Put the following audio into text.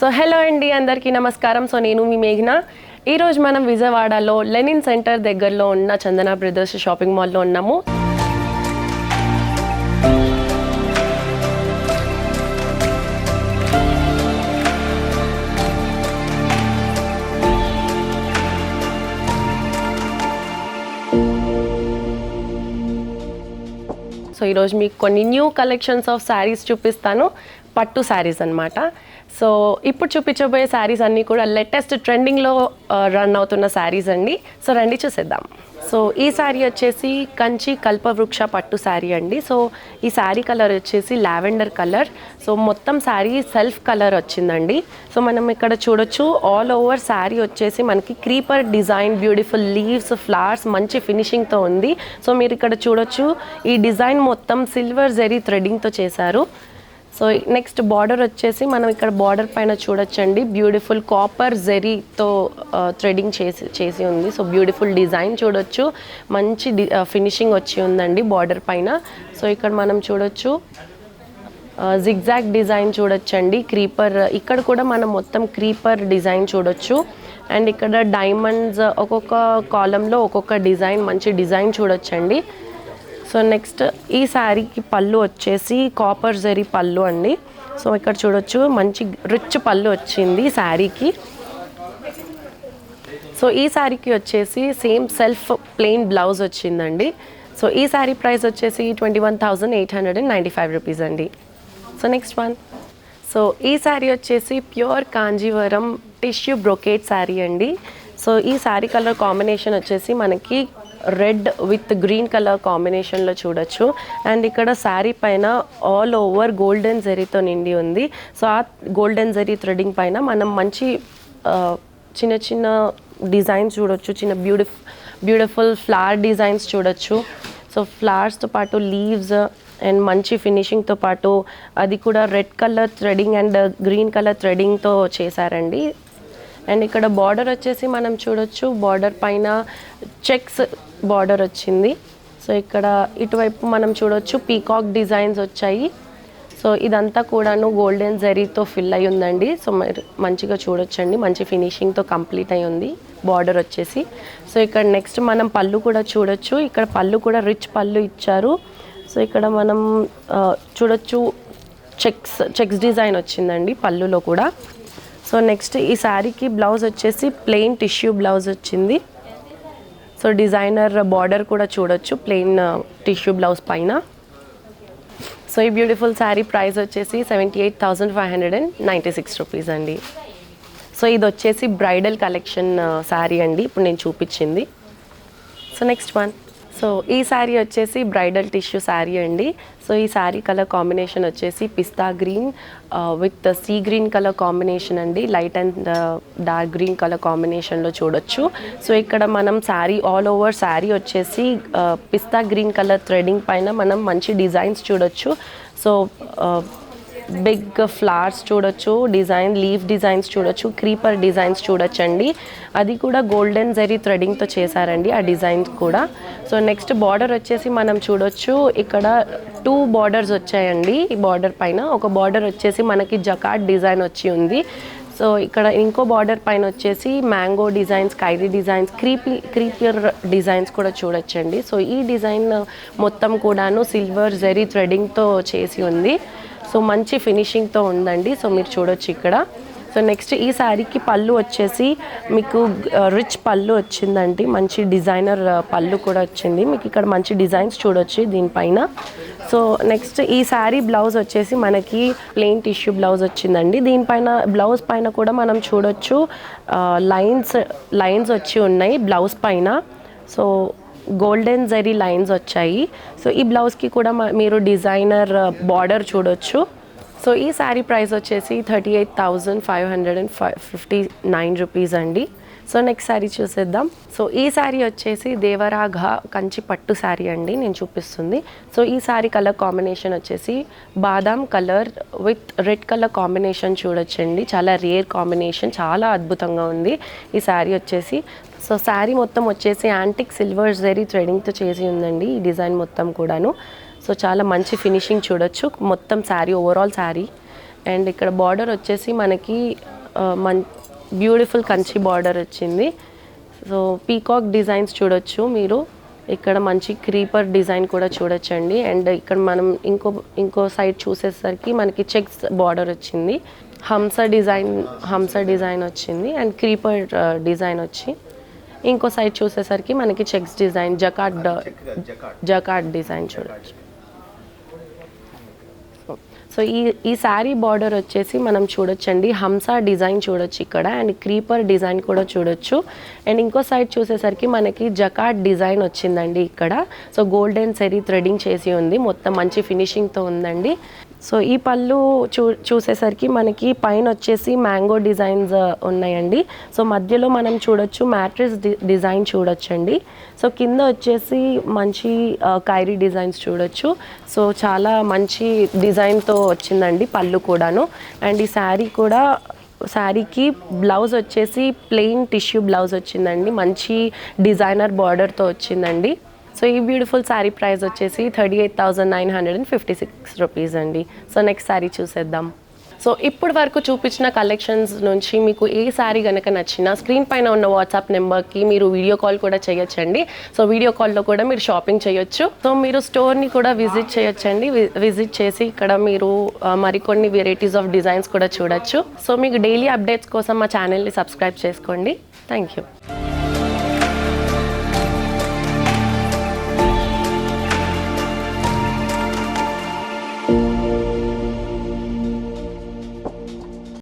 So hello అండి, అందరికీ నమస్కారం. సో నేను మీ మేఘన. ఈరోజు మనం విజయవాడలో లెనిన్ సెంటర్ దగ్గరలో ఉన్న చందన బ్రదర్స్ షాపింగ్ మాల్లో ఉన్నాము. సో ఈరోజు మీకు కొన్ని న్యూ కలెక్షన్స్ ఆఫ్ శారీస్ చూపిస్తాను. పట్టు శారీస్ అనమాట. సో ఇప్పుడు చూపించబోయే శారీస్ అన్నీ కూడా లేటెస్ట్ ట్రెండింగ్లో రన్ అవుతున్న శారీస్ అండి. సో రండి చూసేద్దాం. సో ఈ శారీ వచ్చేసి కంచి కల్పవృక్ష పట్టు శారీ అండి. సో ఈ శారీ కలర్ వచ్చేసి లావెండర్ కలర్. సో మొత్తం శారీ సెల్ఫ్ కలర్ వచ్చిందండి. సో మనం ఇక్కడ చూడొచ్చు, ఆల్ ఓవర్ శారీ వచ్చేసి మనకి creeper design, beautiful leaves, flowers, మంచి ఫినిషింగ్తో ఉంది. సో మీరు ఇక్కడ చూడొచ్చు, ఈ డిజైన్ మొత్తం సిల్వర్ జెరీ థ్రెడింగ్తో చేశారు. సో నెక్స్ట్ బార్డర్ వచ్చేసి మనం ఇక్కడ బార్డర్ పైన చూడొచ్చండి, బ్యూటిఫుల్ కాపర్ జెరీతో థ్రెడింగ్ చేసి ఉంది. సో బ్యూటిఫుల్ డిజైన్ చూడొచ్చు, మంచి ఫినిషింగ్ వచ్చి ఉందండి బార్డర్ పైన. సో ఇక్కడ మనం చూడొచ్చు జిగ్జాగ్ డిజైన్ చూడొచ్చండి, క్రీపర్. ఇక్కడ కూడా మనం మొత్తం క్రీపర్ డిజైన్ చూడొచ్చు. అండ్ ఇక్కడ డైమండ్స్ ఒక్కొక్క కాలంలో ఒక్కొక్క డిజైన్, మంచి డిజైన్ చూడొచ్చండి. సో నెక్స్ట్ ఈ శారీకి పళ్ళు వచ్చేసి కాపర్ జరీ పళ్ళు అండి. సో ఇక్కడ చూడొచ్చు, మంచి రిచ్ పళ్ళు వచ్చింది శారీకి. సో ఈ శారీకి వచ్చేసి సేమ్ సెల్ఫ్ ప్లెయిన్ బ్లౌజ్ వచ్చిందండి. సో ఈ శారీ ప్రైస్ వచ్చేసి 21,895 రూపీస్ అండి. So next one. సో ఈ శారీ వచ్చేసి pure Kanjeevaram tissue brocade sari అండి. సో ఈ శారీ కలర్ కాంబినేషన్ వచ్చేసి మనకి రెడ్ విత్ గ్రీన్ కలర్ కాంబినేషన్లో చూడొచ్చు. అండ్ ఇక్కడ శారీ పైన ఆల్ ఓవర్ గోల్డెన్ జరీతో నిండి ఉంది. సో ఆ గోల్డెన్ జరీ థ్రెడింగ్ పైన మనం మంచి చిన్న చిన్న డిజైన్స్ చూడొచ్చు, చిన్న బ్యూటిఫుల్ ఫ్లవర్ డిజైన్స్ చూడొచ్చు. సో ఫ్లవర్స్తో పాటు లీవ్స్ అండ్ మంచి ఫినిషింగ్తో పాటు అది కూడా red colour threading and green colour థ్రెడింగ్తో చేశారండి. అండ్ ఇక్కడ బార్డర్ వచ్చేసి మనం చూడొచ్చు, బార్డర్ పైన చెక్స్ బార్డర్ వచ్చింది. సో ఇక్కడ ఇటువైపు మనం చూడొచ్చు పీకాక్ డిజైన్స్ వచ్చాయి. సో ఇదంతా కూడాను గోల్డెన్ జరీతో ఫిల్ అయి ఉందండి. సో మంచిగా చూడొచ్చండి, మంచి ఫినిషింగ్తో కంప్లీట్ అయి ఉంది బార్డర్ వచ్చేసి. సో ఇక్కడ నెక్స్ట్ మనం పళ్ళు కూడా చూడొచ్చు. ఇక్కడ పళ్ళు కూడా రిచ్ పళ్ళు ఇచ్చారు. సో ఇక్కడ మనం చూడొచ్చు చెక్స్ డిజైన్ వచ్చిందండి పళ్ళులో కూడా. సో నెక్స్ట్ ఈ శారీకి బ్లౌజ్ వచ్చేసి ప్లెయిన్ టిష్యూ బ్లౌజ్ వచ్చింది. సో డిజైనర్ బార్డర్ కూడా చూడొచ్చు ప్లెయిన్ టిష్యూ బ్లౌజ్ పైన. సో ఈ బ్యూటిఫుల్ శారీ ప్రైస్ వచ్చేసి 78,596 రూపీస్ అండి. సో ఇది వచ్చేసి బ్రైడల్ కలెక్షన్ శారీ అండి ఇప్పుడు నేను చూపించింది. So next one. సో ఈ శారీ వచ్చేసి బ్రైడల్ టిష్యూ శారీ అండి. సో ఈ శారీ కలర్ కాంబినేషన్ వచ్చేసి పిస్తా green with sea green colour combination అండి. Light and dark green colour కాంబినేషన్లో చూడొచ్చు. సో ఇక్కడ మనం శారీ ఆల్ ఓవర్ శారీ వచ్చేసి పిస్తా గ్రీన్ కలర్ థ్రెడింగ్ పైన మనం మంచి డిజైన్స్ చూడొచ్చు. సో బిగ్ ఫ్లవర్స్ చూడొచ్చు, డిజైన్ లీఫ్ డిజైన్స్ చూడొచ్చు, క్రీపర్ డిజైన్స్ చూడొచ్చండి. అది కూడా గోల్డెన్ జరీ థ్రెడింగ్తో చేశారండి ఆ డిజైన్స్ కూడా. సో నెక్స్ట్ బార్డర్ వచ్చేసి మనం చూడొచ్చు, ఇక్కడ 2 బార్డర్స్ వచ్చాయండి ఈ బార్డర్ పైన. ఒక బార్డర్ వచ్చేసి మనకి జకార్డ్ డిజైన్ వచ్చి ఉంది. సో ఇక్కడ ఇంకో బార్డర్ పైన వచ్చేసి mango designs, Kyrie designs, creeper designs కూడా చూడొచ్చండి. సో ఈ డిజైన్ మొత్తం కూడాను సిల్వర్ జరీ థ్రెడింగ్తో చేసి ఉంది. సో మంచి ఫినిషింగ్తో ఉందండి. సో మీరు చూడొచ్చు ఇక్కడ. సో నెక్స్ట్ ఈ శారీకి పళ్ళు వచ్చేసి మీకు రిచ్ పళ్ళు వచ్చిందండి, మంచి డిజైనర్ పళ్ళు కూడా వచ్చింది. మీకు ఇక్కడ మంచి డిజైన్స్ చూడొచ్చు దీనిపైన. సో నెక్స్ట్ ఈ శారీ బ్లౌజ్ వచ్చేసి మనకి ప్లెయిన్ టిష్యూ బ్లౌజ్ వచ్చిందండి. దీనిపైన బ్లౌజ్ పైన కూడా మనం చూడొచ్చు లైన్స్ వచ్చి ఉన్నాయి బ్లౌజ్ పైన. సో గోల్డెన్ జరీ లైన్స్ వచ్చాయి. సో ఈ బ్లౌజ్కి కూడా మీరు డిజైనర్ బార్డర్ చూడొచ్చు. సో ఈ శారీ ప్రైస్ వచ్చేసి 38,559 రూపీస్ అండి. సో నెక్స్ట్ శారీ చూసేద్దాం. సో ఈ శారీ వచ్చేసి దేవరాఘ కంచి పట్టు శారీ అండి నేను చూపిస్తుంది. సో ఈ శారీ కలర్ కాంబినేషన్ వచ్చేసి బాదాం colour with red colour combination చూడొచ్చండి. చాలా రేర్ కాంబినేషన్, చాలా అద్భుతంగా ఉంది ఈ శారీ వచ్చేసి. సో శారీ మొత్తం వచ్చేసి యాంటిక్ సిల్వర్ జరీ థ్రెడింగ్తో చేసి ఉందండి ఈ డిజైన్ మొత్తం కూడాను. సో చాలా మంచి ఫినిషింగ్ చూడొచ్చు మొత్తం శారీ, ఓవరాల్ శారీ. అండ్ ఇక్కడ బార్డర్ వచ్చేసి మనకి బ్యూటిఫుల్ కంచి బార్డర్ వచ్చింది. సో పీకాక్ డిజైన్స్ చూడొచ్చు మీరు. ఇక్కడ మంచి క్రీపర్ డిజైన్ కూడా చూడొచ్చండి. అండ్ ఇక్కడ మనం ఇంకో సైడ్ చూసేసరికి మనకి చెక్స్ బార్డర్ వచ్చింది. హంస డిజైన్ వచ్చింది అండ్ క్రీపర్ డిజైన్ వచ్చి ఇంకో సైడ్ చూసేసరికి మనకి చెక్స్ డిజైన్ జకార్డ్ డిజైన్ చూడొచ్చు. సో ఈ శారీ బార్డర్ వచ్చేసి మనం చూడొచ్చండి, హంస డిజైన్ చూడొచ్చు ఇక్కడ అండ్ క్రీపర్ డిజైన్ కూడా చూడొచ్చు. అండ్ ఇంకో సైడ్ చూసేసరికి మనకి జకార్డ్ డిజైన్ వచ్చిందండి ఇక్కడ. సో గోల్డెన్ సెరీ థ్రెడింగ్ చేసి ఉంది, మొత్తం మంచి ఫినిషింగ్తో ఉందండి. సో ఈ పళ్ళు చూసేసరికి మనకి పైన వచ్చేసి మ్యాంగో డిజైన్స్ ఉన్నాయండి. సో మధ్యలో మనం చూడొచ్చు మ్యాట్రిక్స్ డిజైన్ చూడొచ్చండి. సో కింద వచ్చేసి మంచి కైరీ డిజైన్స్ చూడొచ్చు. సో చాలా మంచి డిజైన్తో వచ్చిందండి పళ్ళు కూడాను. అండ్ ఈ శారీకి బ్లౌజ్ వచ్చేసి ప్లెయిన్ టిష్యూ బ్లౌజ్ వచ్చిందండి, మంచి డిజైనర్ బార్డర్తో వచ్చిందండి. సో ఈ బ్యూటిఫుల్ శారీ ప్రైస్ వచ్చేసి 38,956 రూపీస్ అండి. సో నెక్స్ట్ శారీ చూసేద్దాం. సో ఇప్పుడు వరకు చూపించిన కలెక్షన్స్ నుంచి మీకు ఏ శారీ కనుక నచ్చినా స్క్రీన్ పైన ఉన్న వాట్సాప్ నెంబర్కి మీరు వీడియో కాల్ కూడా చేయొచ్చండి. సో వీడియో కాల్లో కూడా మీరు షాపింగ్ చేయొచ్చు. సో మీరు స్టోర్ని కూడా విజిట్ చేయొచ్చండి. విజిట్ చేసి ఇక్కడ మీరు మరికొన్ని వెరైటీస్ ఆఫ్ డిజైన్స్ కూడా చూడొచ్చు. సో మీకు డైలీ అప్డేట్స్ కోసం మా ఛానల్ని సబ్స్క్రైబ్ చేసుకోండి. Thank you.